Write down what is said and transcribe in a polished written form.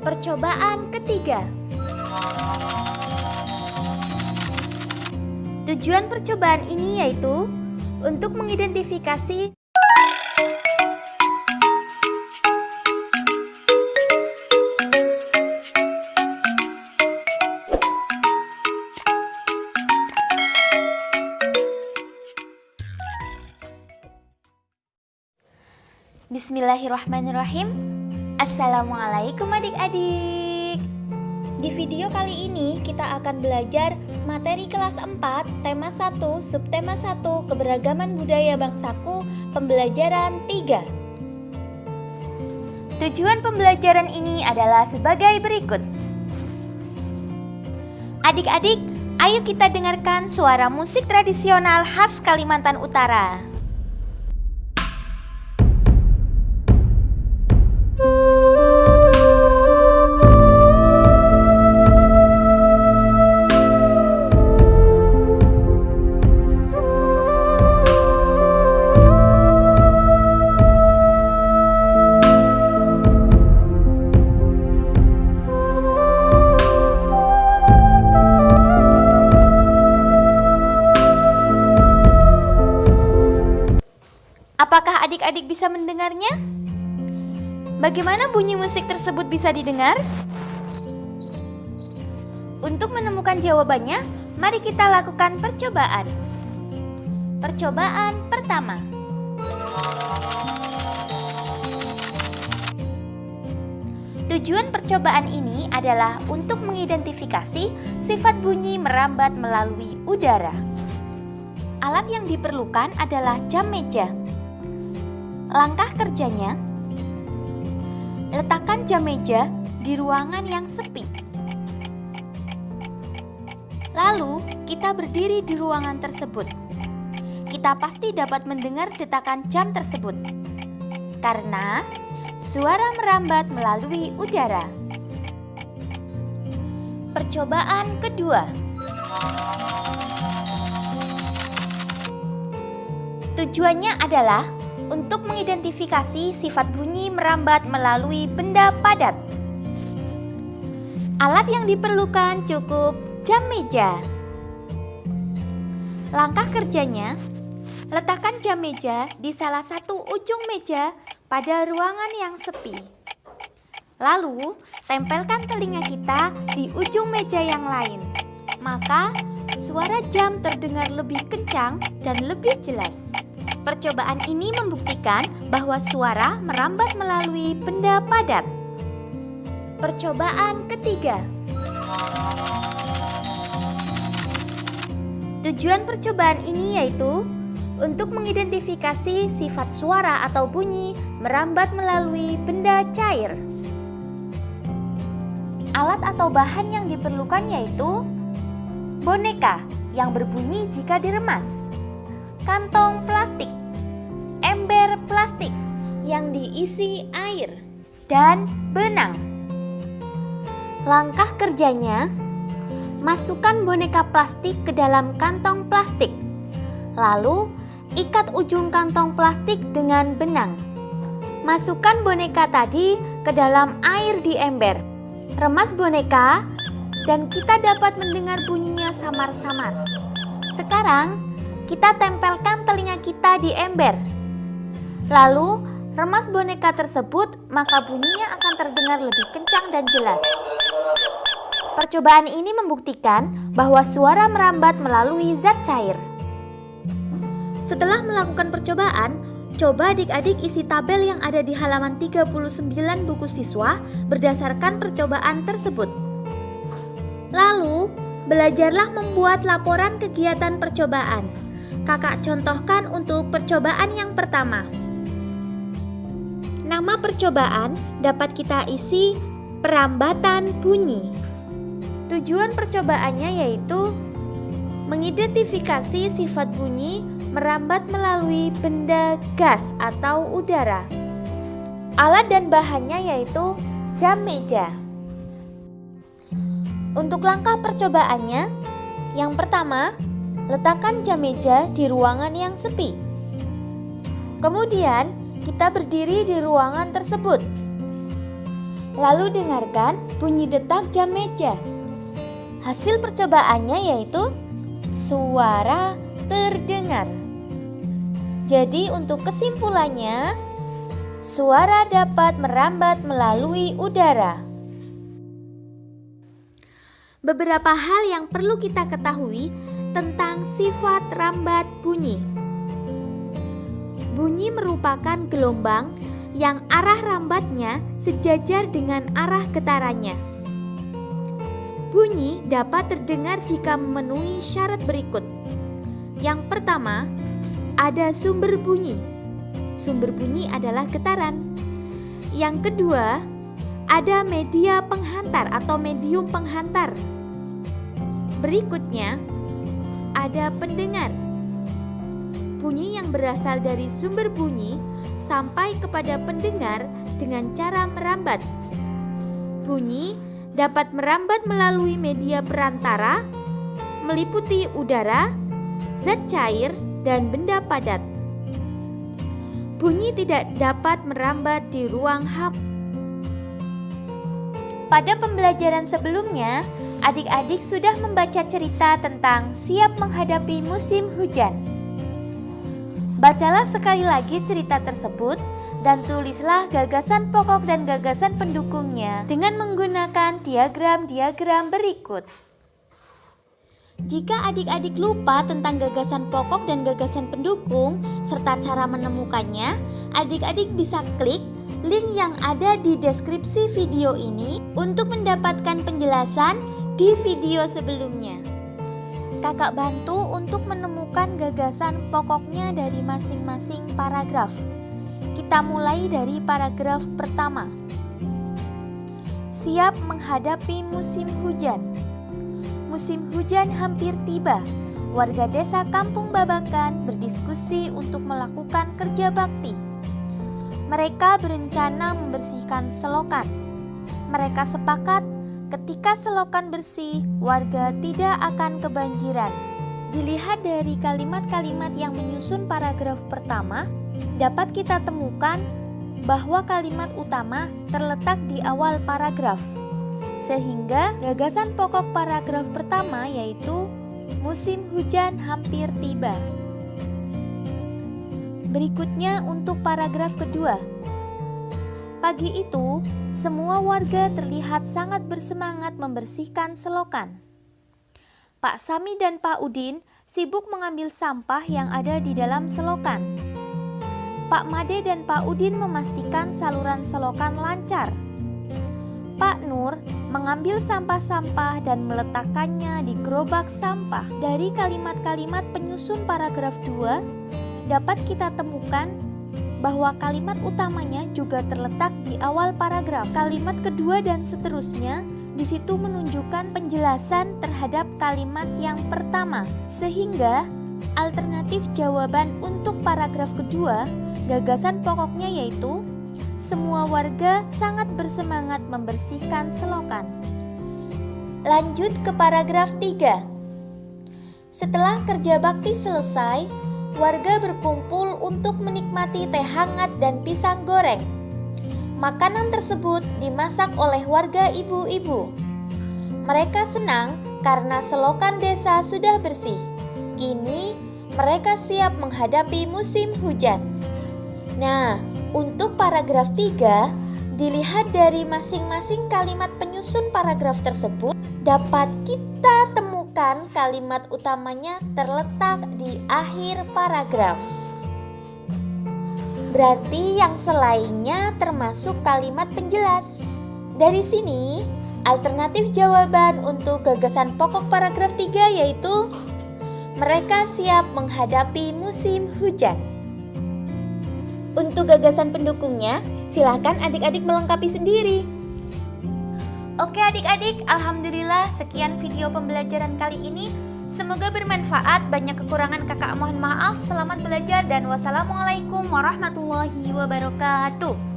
Percobaan ketiga. Tujuan percobaan ini yaitu untuk mengidentifikasi Bismillahirrahmanirrahim. Assalamualaikum adik-adik. Di video kali ini kita akan belajar materi kelas 4, tema 1, subtema 1, keberagaman budaya bangsaku, pembelajaran 3. Tujuan pembelajaran ini adalah sebagai berikut. Adik-adik, ayo kita dengarkan suara musik tradisional khas Kalimantan Utara. Apakah adik-adik bisa mendengarnya? Bagaimana bunyi musik tersebut bisa didengar? Untuk menemukan jawabannya, mari kita lakukan percobaan. Percobaan pertama. Tujuan percobaan ini adalah untuk mengidentifikasi sifat bunyi merambat melalui udara. Alat yang diperlukan adalah jam meja. Langkah kerjanya, letakkan jam meja di ruangan yang sepi. Lalu, kita berdiri di ruangan tersebut. Kita pasti dapat mendengar detakan jam tersebut, karena suara merambat melalui udara. Percobaan kedua. Tujuannya adalah untuk mengidentifikasi sifat bunyi merambat melalui benda padat. Alat yang diperlukan cukup jam meja. Langkah kerjanya, letakkan jam meja di salah satu ujung meja pada ruangan yang sepi. Lalu, tempelkan telinga kita di ujung meja yang lain. Maka, suara jam terdengar lebih kencang dan lebih jelas. Percobaan ini membuktikan bahwa suara merambat melalui benda padat. Percobaan ketiga. Tujuan percobaan ini yaitu untuk mengidentifikasi sifat suara atau bunyi merambat melalui benda cair. Alat atau bahan yang diperlukan yaitu boneka yang berbunyi jika diremas, kantong plastik, ember plastik yang diisi air, dan benang. Langkah kerjanya, masukkan boneka plastik ke dalam kantong plastik. Lalu, ikat ujung kantong plastik dengan benang. Masukkan boneka tadi ke dalam air di ember. Remas boneka dan kita dapat mendengar bunyinya samar-samar. Sekarang, kita tempelkan telinga kita di ember. Lalu, remas boneka tersebut, maka bunyinya akan terdengar lebih kencang dan jelas. Percobaan ini membuktikan bahwa suara merambat melalui zat cair. Setelah melakukan percobaan, coba adik-adik isi tabel yang ada di halaman 39 buku siswa berdasarkan percobaan tersebut. Lalu, belajarlah membuat laporan kegiatan percobaan. Kakak contohkan untuk percobaan yang pertama. Nama percobaan dapat kita isi perambatan bunyi. Tujuan percobaannya yaitu mengidentifikasi sifat bunyi merambat melalui benda gas atau udara. Alat dan bahannya yaitu jam meja. Untuk langkah percobaannya, yang pertama, letakkan jam meja di ruangan yang sepi. Kemudian, kita berdiri di ruangan tersebut. Lalu dengarkan bunyi detak jam meja. Hasil percobaannya yaitu suara terdengar. Jadi untuk kesimpulannya, suara dapat merambat melalui udara. Beberapa hal yang perlu kita ketahui tentang sifat rambat bunyi. Bunyi merupakan gelombang yang arah rambatnya sejajar dengan arah getarannya. Bunyi dapat terdengar jika memenuhi syarat berikut. Yang pertama, ada sumber bunyi. Sumber bunyi adalah getaran. Yang kedua, ada media penghantar atau medium penghantar. Berikutnya, ada pendengar. Bunyi yang berasal dari sumber bunyi sampai kepada pendengar dengan cara merambat. Bunyi dapat merambat melalui media perantara, meliputi udara, zat cair, dan benda padat. Bunyi tidak dapat merambat di ruang hampa. Pada pembelajaran sebelumnya, adik-adik sudah membaca cerita tentang siap menghadapi musim hujan. Bacalah sekali lagi cerita tersebut dan tulislah gagasan pokok dan gagasan pendukungnya dengan menggunakan diagram-diagram berikut. Jika adik-adik lupa tentang gagasan pokok dan gagasan pendukung serta cara menemukannya, adik-adik bisa klik link yang ada di deskripsi video ini untuk mendapatkan penjelasan di video sebelumnya. Kakak bantu untuk menemukan gagasan pokoknya dari masing-masing paragraf. Kita mulai dari paragraf pertama. Siap menghadapi musim hujan. Musim hujan hampir tiba. Warga desa Kampung Babakan berdiskusi untuk melakukan kerja bakti. Mereka berencana membersihkan selokan. Mereka sepakat ketika selokan bersih, warga tidak akan kebanjiran. Dilihat dari kalimat-kalimat yang menyusun paragraf pertama, dapat kita temukan bahwa kalimat utama terletak di awal paragraf. Sehingga gagasan pokok paragraf pertama yaitu musim hujan hampir tiba. Berikutnya untuk paragraf kedua. Pagi itu, semua warga terlihat sangat bersemangat membersihkan selokan. Pak Sami dan Pak Udin sibuk mengambil sampah yang ada di dalam selokan. Pak Made dan Pak Udin memastikan saluran selokan lancar. Pak Nur mengambil sampah-sampah dan meletakkannya di gerobak sampah. Dari kalimat-kalimat penyusun paragraf 2, dapat kita temukan bahwa kalimat utamanya juga terletak di awal paragraf. Kalimat kedua dan seterusnya di situ menunjukkan penjelasan terhadap kalimat yang pertama. Sehingga alternatif jawaban untuk paragraf kedua, gagasan pokoknya yaitu semua warga sangat bersemangat membersihkan selokan. Lanjut ke paragraf 3. Setelah kerja bakti selesai, warga berkumpul untuk menikmati teh hangat dan pisang goreng. Makanan tersebut dimasak oleh warga ibu-ibu. Mereka senang karena selokan desa sudah bersih. Kini mereka siap menghadapi musim hujan. Nah, untuk paragraf 3, dilihat dari masing-masing kalimat penyusun paragraf tersebut, dapat kita temukan kalimat utamanya terletak di akhir paragraf. Berarti yang selainnya termasuk kalimat penjelas. Dari sini, alternatif jawaban untuk gagasan pokok paragraf 3 yaitu mereka siap menghadapi musim hujan. Untuk gagasan pendukungnya, silakan adik-adik melengkapi sendiri. Oke adik-adik, alhamdulillah sekian video pembelajaran kali ini. Semoga bermanfaat, banyak kekurangan kakak mohon maaf. Selamat belajar dan wassalamualaikum warahmatullahi wabarakatuh.